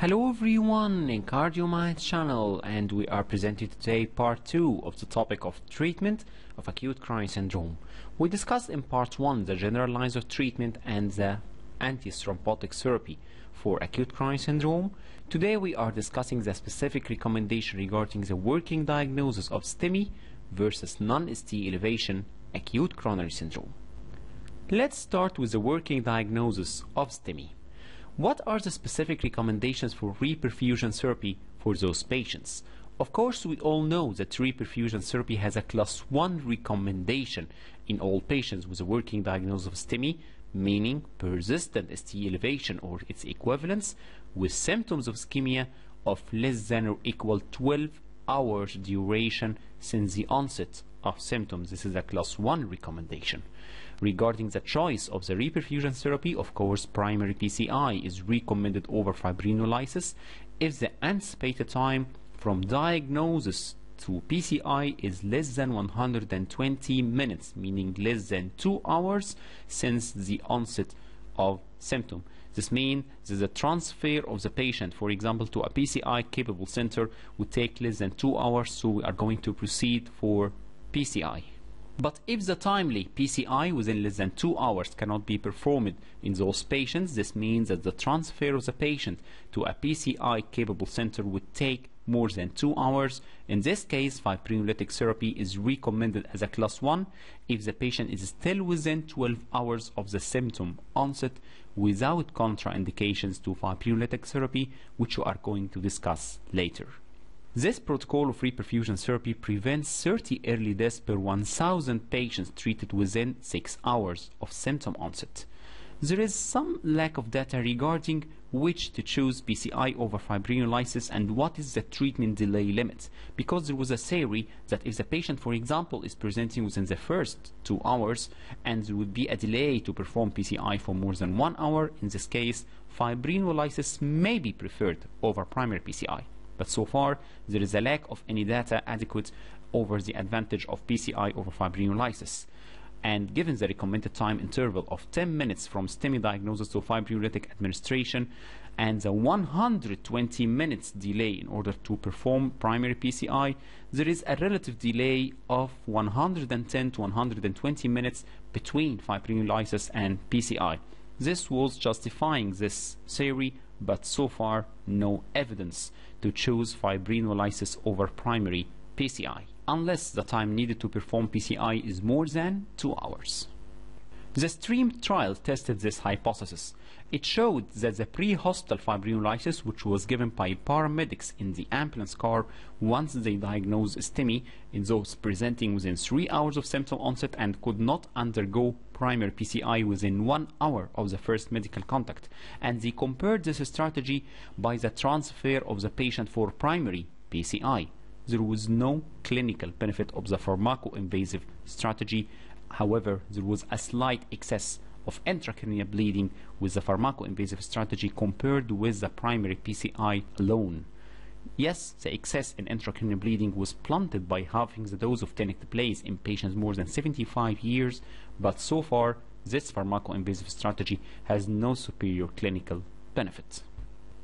Hello everyone in CardioMind's channel, and we are presenting today part 2 of the topic of treatment of acute coronary syndrome. We discussed in part 1 the general lines of treatment and the antithrombotic therapy for acute coronary syndrome. Today we are discussing the specific recommendation regarding the working diagnosis of STEMI versus non-ST elevation acute coronary syndrome. Let's start with the working diagnosis of STEMI. What are the specific recommendations for reperfusion therapy for those patients? Of course, we all know that reperfusion therapy has a class 1 recommendation in all patients with a working diagnosis of STEMI, meaning persistent ST elevation or its equivalents, with symptoms of ischemia of less than or equal 12 hours duration since the onset of symptoms. This is a class 1 recommendation. Regarding the choice of the reperfusion therapy, of course, primary PCI is recommended over fibrinolysis if the anticipated time from diagnosis to PCI is less than 120 minutes, meaning less than 2 hours since the onset of symptom. This means that the transfer of the patient, for example, to a PCI capable center would take less than 2 hours, so we are going to proceed for PCI. But if the timely PCI within less than 2 hours cannot be performed in those patients, this means that the transfer of the patient to a PCI capable center would take more than 2 hours. In this case, fibrinolytic therapy is recommended as a class 1 if the patient is still within 12 hours of the symptom onset without contraindications to fibrinolytic therapy, which we are going to discuss later. This protocol of reperfusion therapy prevents 30 early deaths per 1,000 patients treated within 6 hours of symptom onset. There is some lack of data regarding which to choose PCI over fibrinolysis and what is the treatment delay limit, because there was a theory that if the patient, for example, is presenting within the first 2 hours and there would be a delay to perform PCI for more than 1 hour, in this case, fibrinolysis may be preferred over primary PCI. But so far, there is a lack of any data adequate over the advantage of PCI over fibrinolysis. And given the recommended time interval of 10 minutes from STEMI diagnosis to fibrinolytic administration and the 120 minutes delay in order to perform primary PCI, there is a relative delay of 110 to 120 minutes between fibrinolysis and PCI. This was justifying this theory, but so far no evidence to choose fibrinolysis over primary PCI, unless the time needed to perform PCI is more than 2 hours. The STREAM trial tested this hypothesis. It showed that the pre-hospital fibrinolysis, which was given by paramedics in the ambulance car once they diagnosed STEMI in those presenting within 3 hours of symptom onset and could not undergo primary PCI within 1 hour of the first medical contact, and they compared this strategy by the transfer of the patient for primary PCI. There was no clinical benefit of the pharmacoinvasive strategy. However, there was a slight excess of intracranial bleeding with the pharmacoinvasive strategy compared with the primary PCI alone. Yes, the excess in intracranial bleeding was blunted by halving the dose of tenecteplase in patients more than 75 years, but so far this pharmacoinvasive strategy has no superior clinical benefit.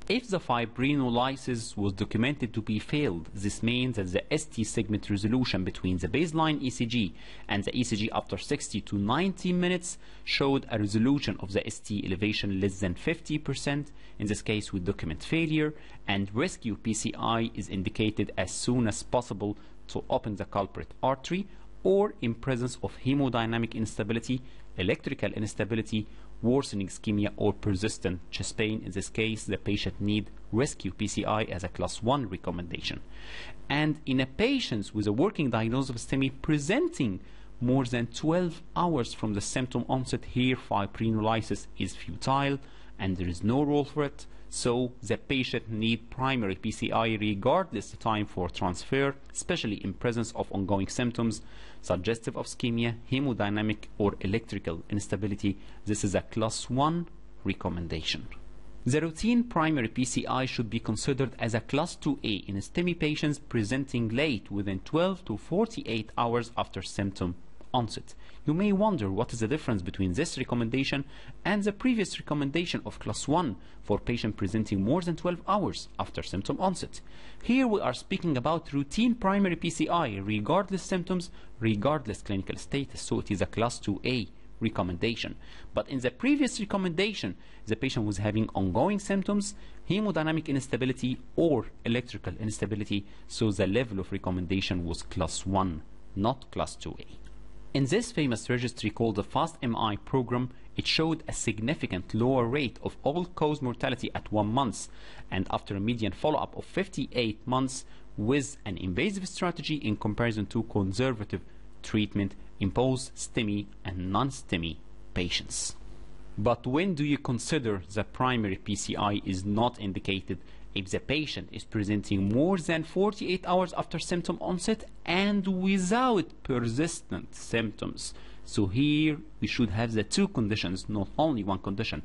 If the fibrinolysis was documented to be failed, this means that the ST segment resolution between the baseline ECG and the ECG after 60 to 90 minutes showed a resolution of the ST elevation less than 50%. In this case, we document failure, and rescue PCI is indicated as soon as possible to open the culprit artery, or in presence of hemodynamic instability, electrical instability, worsening ischemia, or persistent chest pain. In this case, the patient need rescue PCI as a class 1 recommendation. And in a patient with a working diagnosis of STEMI presenting more than 12 hours from the symptom onset, here fibrinolysis is futile and there is no role for it, so the patient need primary PCI regardless the time for transfer, especially in presence of ongoing symptoms suggestive of ischemia, hemodynamic or electrical instability. This is a class 1 recommendation. The routine primary PCI should be considered as a class 2A in STEMI patients presenting late within 12 to 48 hours after symptom onset. You may wonder what is the difference between this recommendation and the previous recommendation of class 1 for patient presenting more than 12 hours after symptom onset. Here we are speaking about routine primary PCI regardless symptoms, regardless clinical status, so it is a class 2A recommendation. But in the previous recommendation, the patient was having ongoing symptoms, hemodynamic instability or electrical instability, so the level of recommendation was class 1, not class 2A. In this famous registry called the FAST-MI program, it showed a significant lower rate of all-cause mortality at 1 month, and after a median follow-up of 58 months with an invasive strategy in comparison to conservative treatment in both STEMI and non-STEMI patients. But when do you consider the primary PCI is not indicated? If the patient is presenting more than 48 hours after symptom onset and without persistent symptoms. So here we should have the two conditions, not only one condition.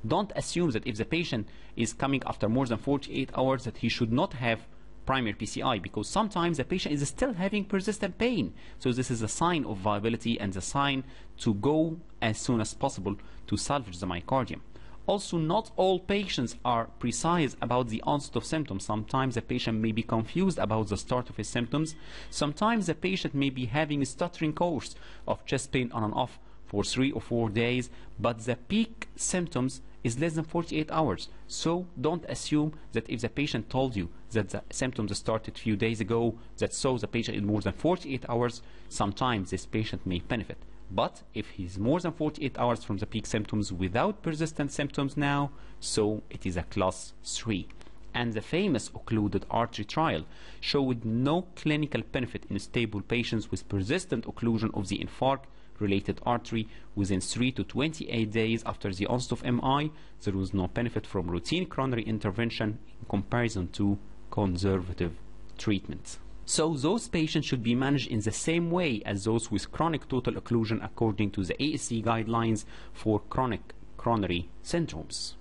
Don't assume that if the patient is coming after more than 48 hours that he should not have primary PCI, because sometimes the patient is still having persistent pain. So this is a sign of viability and a sign to go as soon as possible to salvage the myocardium. Also, not all patients are precise about the onset of symptoms. Sometimes the patient may be confused about the start of his symptoms. Sometimes the patient may be having a stuttering course of chest pain on and off for 3 or 4 days, but the peak symptoms is less than 48 hours. So don't assume that if the patient told you that the symptoms started a few days ago, that so the patient is more than 48 hours, sometimes this patient may benefit. But if he's more than 48 hours from the peak symptoms without persistent symptoms now, so it is a class 3. And the famous Occluded Artery Trial showed no clinical benefit in stable patients with persistent occlusion of the infarct-related artery within 3 to 28 days after the onset of MI. There was no benefit from routine coronary intervention in comparison to conservative treatment. So those patients should be managed in the same way as those with chronic total occlusion according to the ESC Guidelines for chronic coronary syndromes.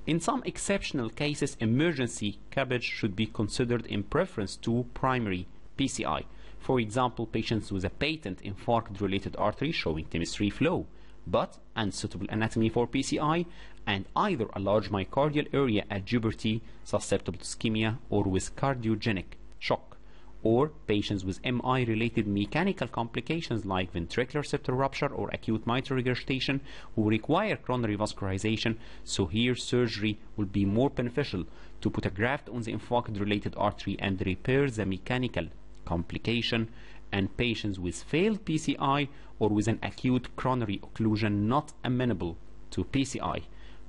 In some exceptional cases, emergency CABG should be considered in preference to primary PCI. For example, patients with a patent infarct-related artery showing TIMIS-3 flow, but unsuitable anatomy for PCI, and either a large myocardial area at puberty susceptible to ischemia or with cardiogenic shock, or patients with MI-related mechanical complications like ventricular septal rupture or acute mitral regurgitation who require coronary vascularization. So here surgery will be more beneficial to put a graft on the infarct-related artery and repair the mechanical complication, and patients with failed PCI or with an acute coronary occlusion not amenable to PCI.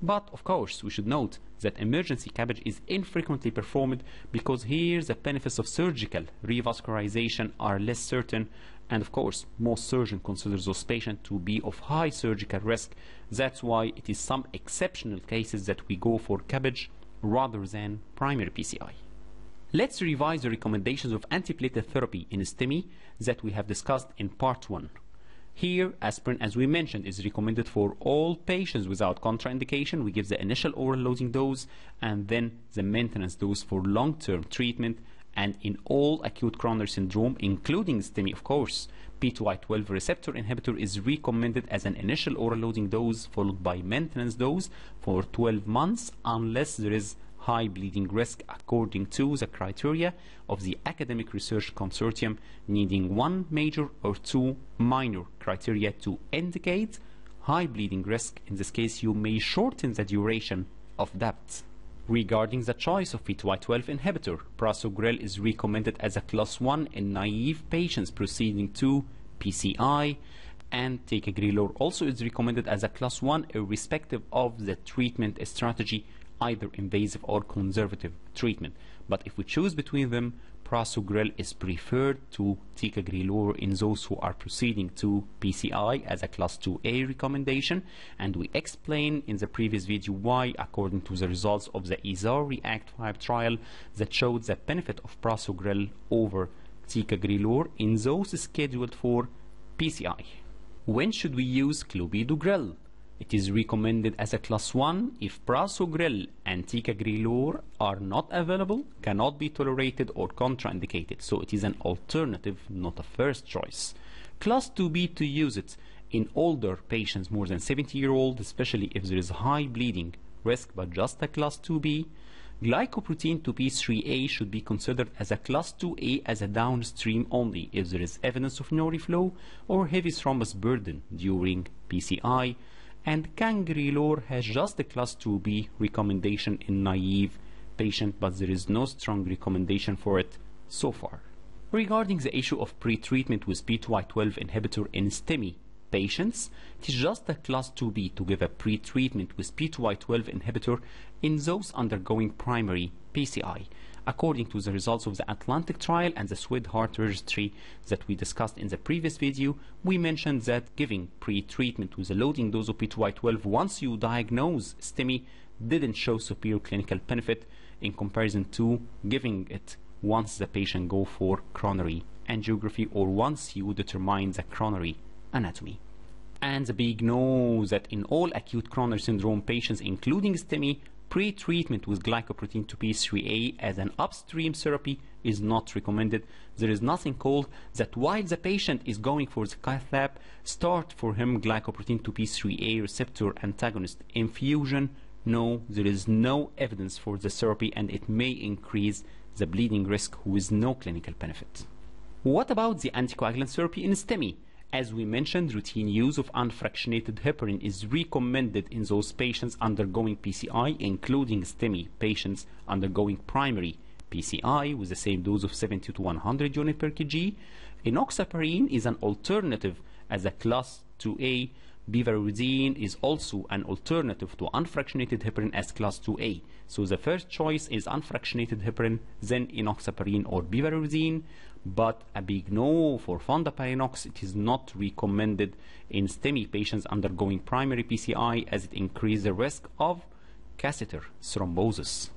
But of course we should note that emergency CABG is infrequently performed because here the benefits of surgical revascularization are less certain, and of course most surgeons consider those patients to be of high surgical risk. That's why it is some exceptional cases that we go for CABG rather than primary PCI. Let's revise the recommendations of antiplatelet therapy in STEMI that we have discussed in part 1. Here, aspirin, as we mentioned, is recommended for all patients without contraindication. We give the initial oral loading dose and then the maintenance dose for long-term treatment. And in all acute coronary syndrome, including STEMI, of course, P2Y12 receptor inhibitor is recommended as an initial oral loading dose followed by maintenance dose for 12 months unless there is high bleeding risk according to the criteria of the Academic Research Consortium, needing 1 major or 2 minor criteria to indicate high bleeding risk. In this case, you may shorten the duration of that. Regarding the choice of P2Y12 inhibitor, prasugrel is recommended as a class 1 in naive patients proceeding to PCI, and ticagrelor also is recommended as a class 1 irrespective of the treatment strategy, either invasive or conservative treatment. But if we choose between them, prasugrel is preferred to ticagrelor in those who are proceeding to PCI as a class 2A recommendation, and we explain in the previous video why, according to the results of the ESR REACT-5 trial that showed the benefit of prasugrel over ticagrelor in those scheduled for PCI. When should we use clopidogrel? It is recommended as a class 1 if prasugrel and ticagrelor are not available, cannot be tolerated, or contraindicated. So it is an alternative, not a first choice. Class 2B to use it in older patients more than 70-year-old, especially if there is high bleeding risk, but just a Class 2B. Glycoprotein 2B3A should be considered as a Class 2A as a downstream only if there is evidence of no reflow or heavy thrombus burden during PCI. And cangrelor has just a Class 2B recommendation in naive patient, but there is no strong recommendation for it so far. Regarding the issue of pre-treatment with P2Y12 inhibitor in STEMI patients, it is just a Class 2B to give a pre-treatment with P2Y12 inhibitor in those undergoing primary PCI. According to the results of the Atlantic trial and the SWID heart registry that we discussed in the previous video, we mentioned that giving pre-treatment with a loading dose of P2Y12 once you diagnose STEMI didn't show superior clinical benefit in comparison to giving it once the patient go for coronary angiography or once you determine the coronary anatomy. And the big no that in all acute coronary syndrome patients, including STEMI, pre-treatment with glycoprotein 2B3A as an upstream therapy is not recommended. There is nothing called that while the patient is going for the cath lab, start for him glycoprotein 2B3A receptor antagonist infusion. No, there is no evidence for the therapy, and it may increase the bleeding risk with no clinical benefit. What about the anticoagulant therapy in STEMI? As we mentioned, routine use of unfractionated heparin is recommended in those patients undergoing PCI, including STEMI patients undergoing primary PCI with the same dose of 70 to 100 unit per kg. Enoxaparin is an alternative as a Class 2A. Bivarudine is also an alternative to unfractionated heparin as Class 2A. So the first choice is unfractionated heparin, then enoxaparin or bivarudine, but a big no for fondaparinux. It is not recommended in STEMI patients undergoing primary PCI as it increases the risk of catheter thrombosis.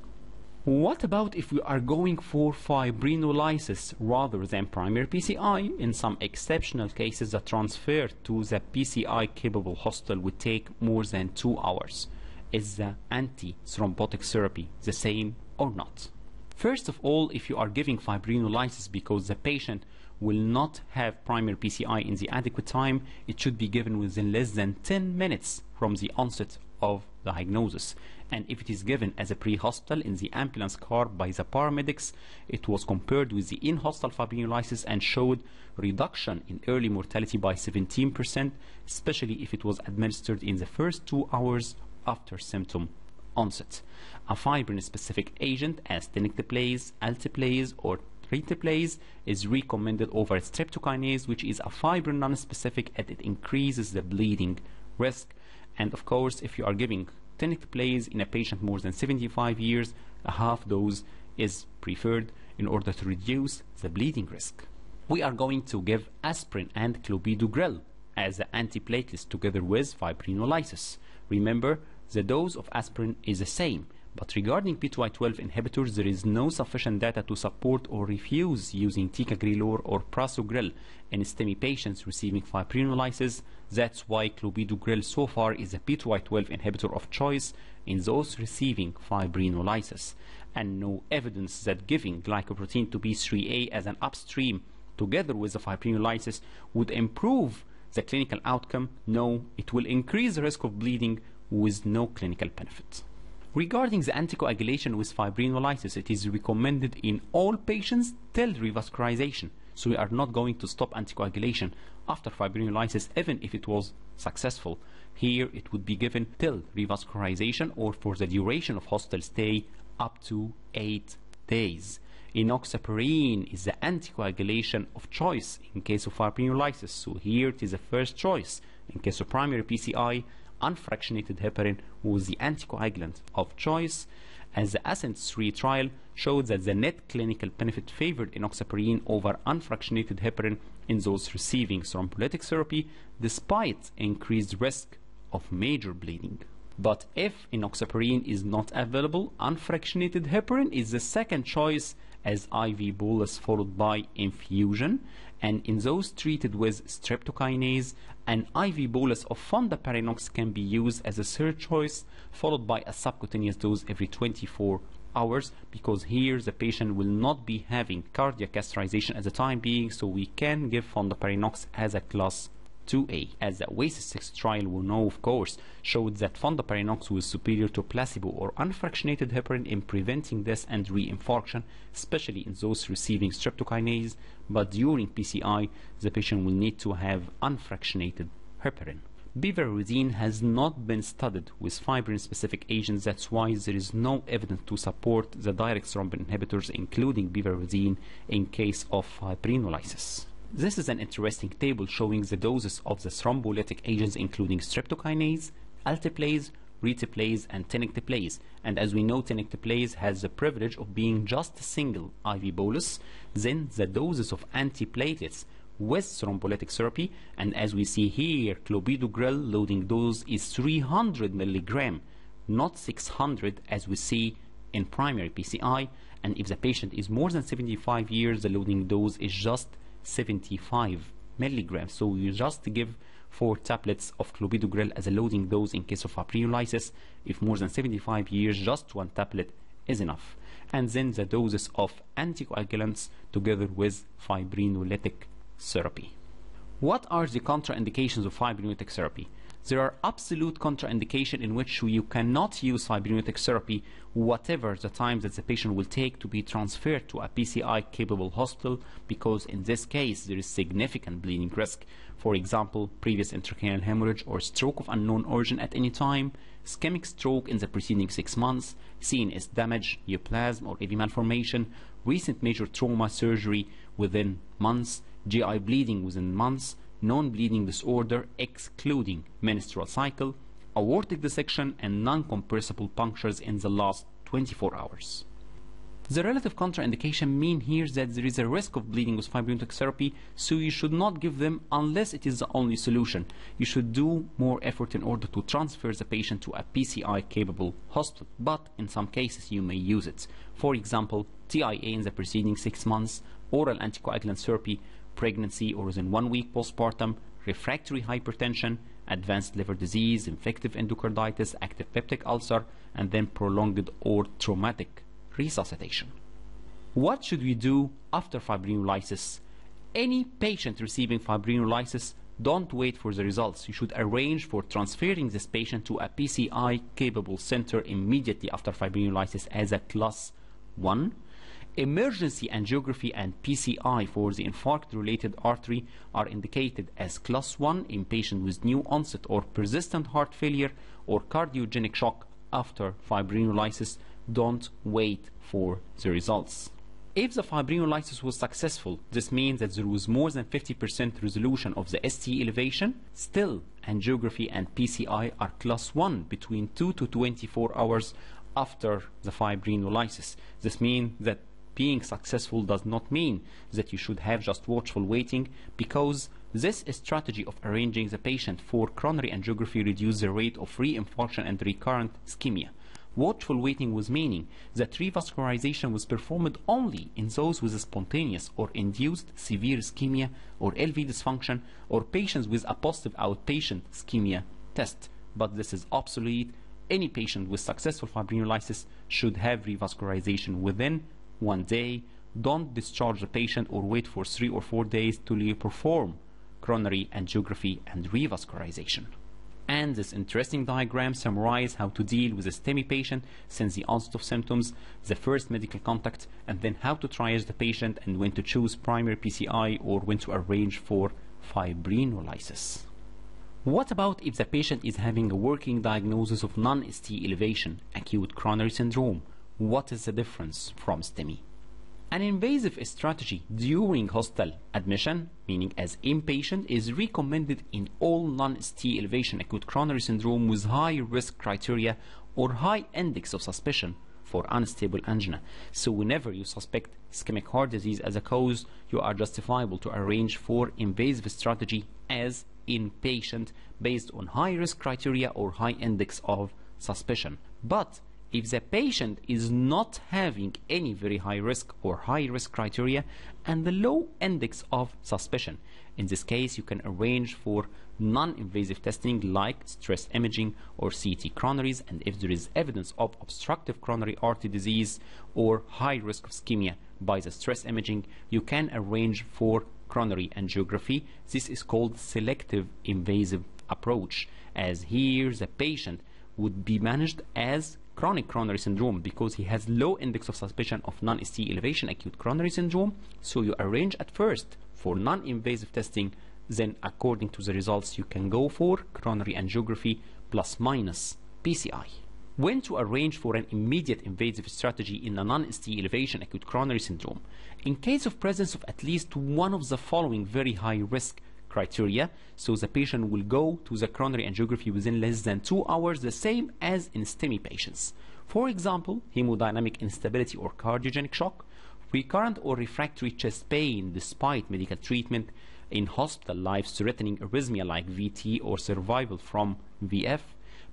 What about if we are going for fibrinolysis rather than primary PCI? In some exceptional cases, the transfer to the PCI capable hospital would take more than 2 hours. Is the anti-thrombotic therapy the same or not? First of all, if you are giving fibrinolysis because the patient will not have primary PCI in the adequate time, it should be given within less than 10 minutes from the onset of diagnosis. And if it is given as a pre-hospital in the ambulance car by the paramedics, it was compared with the in-hospital fibrinolysis and showed reduction in early mortality by 17%, especially if it was administered in the first 2 hours after symptom onset. A fibrin-specific agent as tenecteplase, alteplase, or triteplase is recommended over streptokinase, which is a fibrin non-specific, and it increases the bleeding risk. And of course, if you are giving tenecteplase in a patient more than 75 years, a half dose is preferred in order to reduce the bleeding risk. We are going to give aspirin and clopidogrel as the antiplatelets together with fibrinolysis. Remember, the dose of aspirin is the same, but regarding P2Y12 inhibitors, there is no sufficient data to support or refuse using ticagrelor or prasugrel in STEMI patients receiving fibrinolysis. That's why clopidogrel so far is a P2Y12 inhibitor of choice in those receiving fibrinolysis, and no evidence that giving glycoprotein 2B3A as an upstream together with the fibrinolysis would improve the clinical outcome. No, it will increase the risk of bleeding with no clinical benefit. Regarding the anticoagulation with fibrinolysis, it is recommended in all patients till revascularization. So we are not going to stop anticoagulation after fibrinolysis even if it was successful. Here it would be given till revascularization or for the duration of hospital stay up to 8 days. Enoxaparin is the anticoagulation of choice in case of fibrinolysis. So here it is the first choice. In case of primary PCI, unfractionated heparin was the anticoagulant of choice, as the ACS-3 trial showed that the net clinical benefit favored enoxaparin over unfractionated heparin in those receiving thrombolytic therapy despite increased risk of major bleeding. But if enoxaparin is not available, unfractionated heparin is the second choice as IV bolus followed by infusion, and in those treated with streptokinase, an IV bolus of fondaparinux can be used as a third choice, followed by a subcutaneous dose every 24 hours, because here the patient will not be having cardiac catheterization at the time being, so we can give fondaparinux as a class 2A. As the ACS trial we know, of course, showed that fondaparinux was superior to placebo or unfractionated heparin in preventing death and reinfarction, especially in those receiving streptokinase, but during PCI the patient will need to have unfractionated heparin. Piperacillin has not been studied with fibrin-specific agents. That's why there is no evidence to support the direct thrombin inhibitors, including piperacillin, in case of fibrinolysis. This is an interesting table showing the doses of the thrombolytic agents, including streptokinase, alteplase, retiplase, and tenecteplase. And as we know, tenecteplase has the privilege of being just a single IV bolus. Then the doses of antiplatelets with thrombolytic therapy, and as we see here, clopidogrel loading dose is 300 milligram, not 600 as we see in primary PCI. And if the patient is more than 75 years, the loading dose is just 75 milligrams. So you just give 4 tablets of clopidogrel as a loading dose in case of fibrinolysis. If more than 75 years, just 1 tablet is enough. And then the doses of anticoagulants together with fibrinolytic therapy. What are the contraindications of fibrinolytic therapy? There are absolute contraindications in which you cannot use fibrinolytic therapy whatever the time that the patient will take to be transferred to a PCI capable hospital, because in this case there is significant bleeding risk. For example, previous intracranial hemorrhage or stroke of unknown origin at any time, ischemic stroke in the preceding 6 months, CNS damage, neoplasm or AV malformation, recent major trauma surgery within months, GI bleeding within months, non-bleeding disorder excluding menstrual cycle, aortic dissection, and non-compressible punctures in the last 24 hours. The relative contraindication mean here that there is a risk of bleeding with fibrinolytic therapy, so you should not give them unless it is the only solution. You should do more effort in order to transfer the patient to a PCI capable hospital, but in some cases you may use it. For example, TIA in the preceding 6 months, oral anticoagulant therapy, pregnancy or within 1 week postpartum, refractory hypertension, advanced liver disease, infective endocarditis, active peptic ulcer, and then prolonged or traumatic resuscitation. What should we do after fibrinolysis? Any patient receiving fibrinolysis, don't wait for the results. You should arrange for transferring this patient to a PCI capable center immediately after fibrinolysis as a class 1. Emergency angiography and PCI for the infarct-related artery are indicated as class 1 in patients with new onset or persistent heart failure or cardiogenic shock after fibrinolysis. Don't wait for the results. If the fibrinolysis was successful, this means that there was more than 50% resolution of the ST elevation. Still, angiography and PCI are class 1 between 2 to 24 hours after the fibrinolysis. This means that being successful does not mean that you should have just watchful waiting, because this strategy of arranging the patient for coronary angiography reduces the rate of reinfarction and recurrent ischemia. Watchful waiting was meaning that revascularization was performed only in those with a spontaneous or induced severe ischemia or LV dysfunction or patients with a positive outpatient ischemia test. But this is obsolete. Any patient with successful fibrinolysis should have revascularization within 1 day. Don't discharge the patient or wait for 3 or 4 days to perform coronary angiography and revascularization. And this interesting diagram summarizes how to deal with a STEMI patient since the onset of symptoms, the first medical contact, and then how to triage the patient and when to choose primary PCI or when to arrange for fibrinolysis. What about if the patient is having a working diagnosis of non-ST elevation, acute coronary syndrome? What is the difference from STEMI? An invasive strategy during hospital admission, meaning as inpatient, is recommended in all non-ST elevation acute coronary syndrome with high risk criteria or high index of suspicion for unstable angina. So whenever you suspect ischemic heart disease as a cause, you are justifiable to arrange for invasive strategy as inpatient based on high risk criteria or high index of suspicion. But if the patient is not having any very high risk or high risk criteria and the low index of suspicion. In this case, you can arrange for non-invasive testing like stress imaging or CT coronaries, and if there is evidence of obstructive coronary artery disease or high risk of ischemia by the stress imaging, you can arrange for coronary angiography. This is called selective invasive approach, as here the patient would be managed as chronic coronary syndrome because he has low index of suspicion of non-STE elevation acute coronary syndrome. So you arrange at first for non-invasive testing, then according to the results you can go for coronary angiography plus minus PCI. When to arrange for an immediate invasive strategy in a non-STE elevation acute coronary syndrome? In case of presence of at least one of the following very high risk criteria, so the patient will go to the coronary angiography within less than 2 hours, the same as in STEMI patients. For example, hemodynamic instability or cardiogenic shock, recurrent or refractory chest pain despite medical treatment, in hospital life-threatening arrhythmia like VT or survival from VF,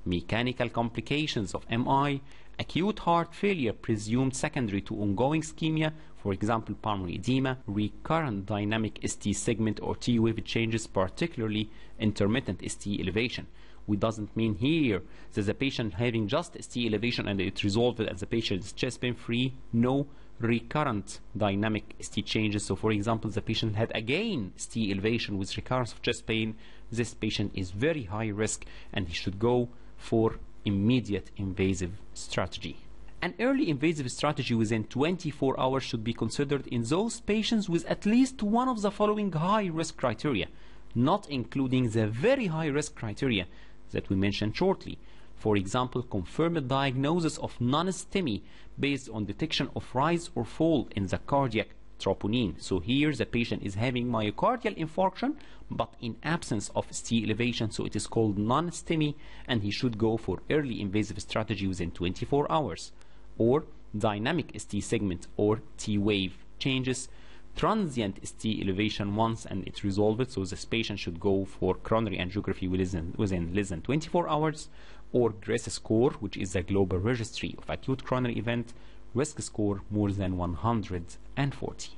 mechanical complications of MI, acute heart failure presumed secondary to ongoing ischemia, for example pulmonary edema, recurrent dynamic ST segment or T wave changes, particularly intermittent ST elevation. We doesn't mean here that the patient having just ST elevation and it resolved as the patient is chest pain free. No, recurrent dynamic ST changes. So for example, the patient had again ST elevation with recurrence of chest pain. This patient is very high risk and he should go for immediate invasive strategy. An early invasive strategy within 24 hours should be considered in those patients with at least one of the following high risk criteria, not including the very high risk criteria that we mentioned shortly. For example, confirmed diagnosis of non-STEMI based on detection of rise or fall in the cardiac troponin. So here the patient is having myocardial infarction but in absence of ST elevation, so it is called non-STEMI, and he should go for early invasive strategy within 24 hours. Or dynamic ST segment or T wave changes, transient ST elevation once and it resolved, so this patient should go for coronary angiography within less than 24 hours. Or GRACE score, which is the global registry of acute coronary event, risk score more than 140.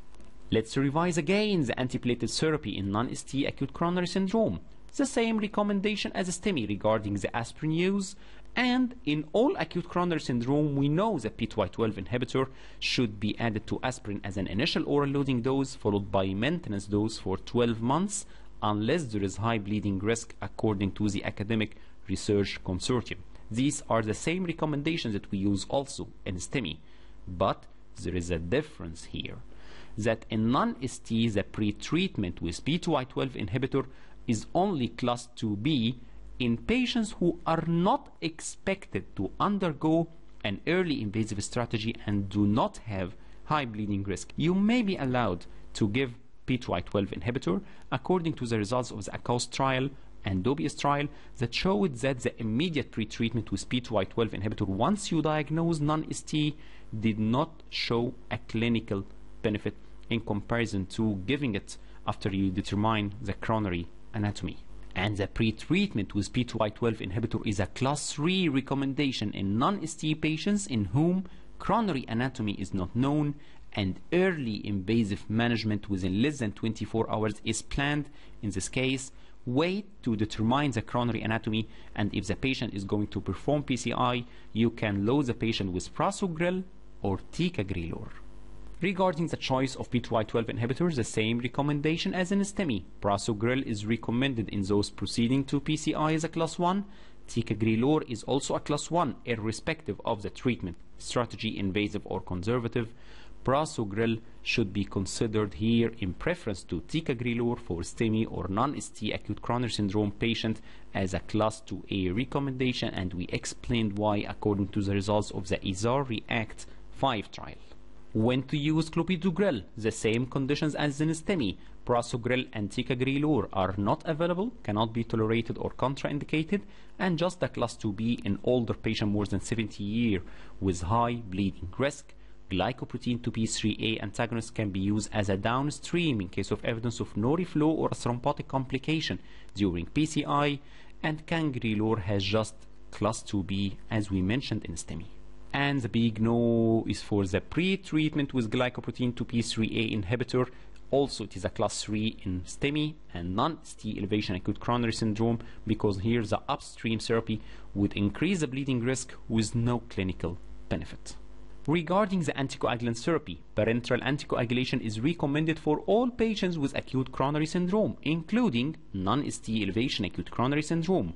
Let's revise again the antiplatelet therapy in non-ST acute coronary syndrome. The same recommendation as STEMI regarding the aspirin use, and in all acute coronary syndrome we know the P2Y12 inhibitor should be added to aspirin as an initial oral loading dose followed by maintenance dose for 12 months unless there is high bleeding risk according to the academic research consortium. These are the same recommendations that we use also in STEMI, but there is a difference here, that in non-ST the pre-treatment with P2Y12 inhibitor is only class 2B in patients who are not expected to undergo an early invasive strategy and do not have high bleeding risk. You may be allowed to give P2Y12 inhibitor according to the results of the ACOS trial and DOBIUS trial that showed that the immediate pre-treatment with P2Y12 inhibitor once you diagnose non-ST did not show a clinical benefit in comparison to giving it after you determine the coronary anatomy. And the pre-treatment with P2Y12 inhibitor is a class 3 recommendation in non-ST patients in whom coronary anatomy is not known and early invasive management within less than 24 hours is planned. In this case, wait to determine the coronary anatomy, and if the patient is going to perform PCI, you can load the patient with prasugrel or ticagrelor. Regarding the choice of P2Y12 inhibitors, the same recommendation as in STEMI. Prasugrel is recommended in those proceeding to PCI as a class 1. Ticagrelor is also a class 1 irrespective of the treatment strategy, invasive or conservative. Prasugrel should be considered here in preference to ticagrelor for STEMI or non-ST acute coronary syndrome patient as a class 2A recommendation, and we explained why according to the results of the ISAR REACT 5 trial. When to use clopidogrel? The same conditions as in STEMI. Prasugrel and ticagrelor are not available, cannot be tolerated or contraindicated, and just a class 2B in older patient more than 70 years with high bleeding risk. Glycoprotein 2B3A antagonist can be used as a downstream in case of evidence of no reflow or a thrombotic complication during PCI, and cangrelor has just class 2B as we mentioned in STEMI. And the big no is for the pre-treatment with glycoprotein 2p3A inhibitor. Also, it is a class 3 in STEMI and non-STE elevation acute coronary syndrome, because here the upstream therapy would increase the bleeding risk with no clinical benefit. Regarding the anticoagulant therapy, parenteral anticoagulation is recommended for all patients with acute coronary syndrome, including non-STE elevation acute coronary syndrome.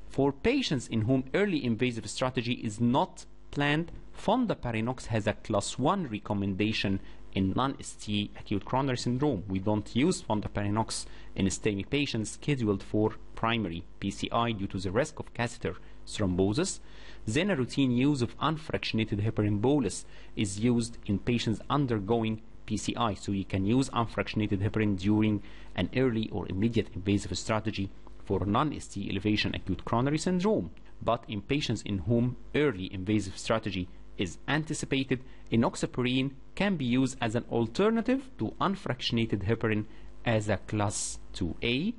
For patients in whom early invasive strategy is not planned, fondaparinux has a class 1 recommendation in non-STE acute coronary syndrome. We don't use fondaparinux in STEMI patients scheduled for primary PCI due to the risk of catheter thrombosis. Then a routine use of unfractionated heparin bolus is used in patients undergoing PCI. So you can use unfractionated heparin during an early or immediate invasive strategy for non-STE elevation acute coronary syndrome. But in patients in whom early invasive strategy is anticipated, enoxaparin can be used as an alternative to unfractionated heparin as a class 2A.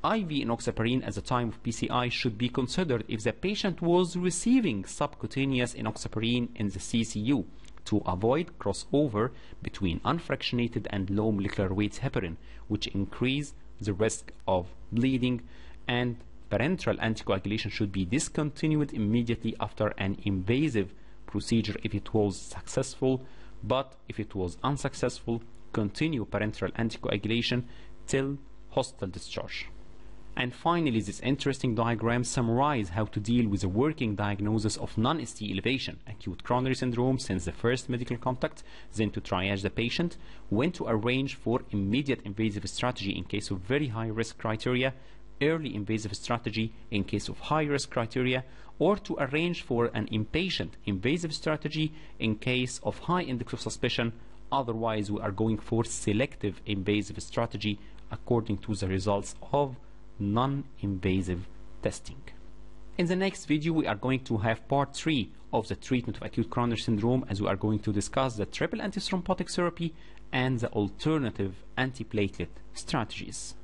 IV enoxaparin at the time of PCI should be considered if the patient was receiving subcutaneous enoxaparin in the CCU to avoid crossover between unfractionated and low molecular weight heparin, which increase the risk of bleeding. And parenteral anticoagulation should be discontinued immediately after an invasive procedure if it was successful, but if it was unsuccessful, continue parenteral anticoagulation till hospital discharge. And finally, this interesting diagram summarizes how to deal with the working diagnosis of non-STE elevation acute coronary syndrome since the first medical contact, then to triage the patient, when to arrange for immediate invasive strategy in case of very high risk criteria, early invasive strategy in case of high risk criteria, or to arrange for an inpatient invasive strategy in case of high index of suspicion. Otherwise, we are going for selective invasive strategy according to the results of non-invasive testing. In the next video, we are going to have part 3 of the treatment of acute coronary syndrome, as we are going to discuss the triple antithrombotic therapy and the alternative antiplatelet strategies.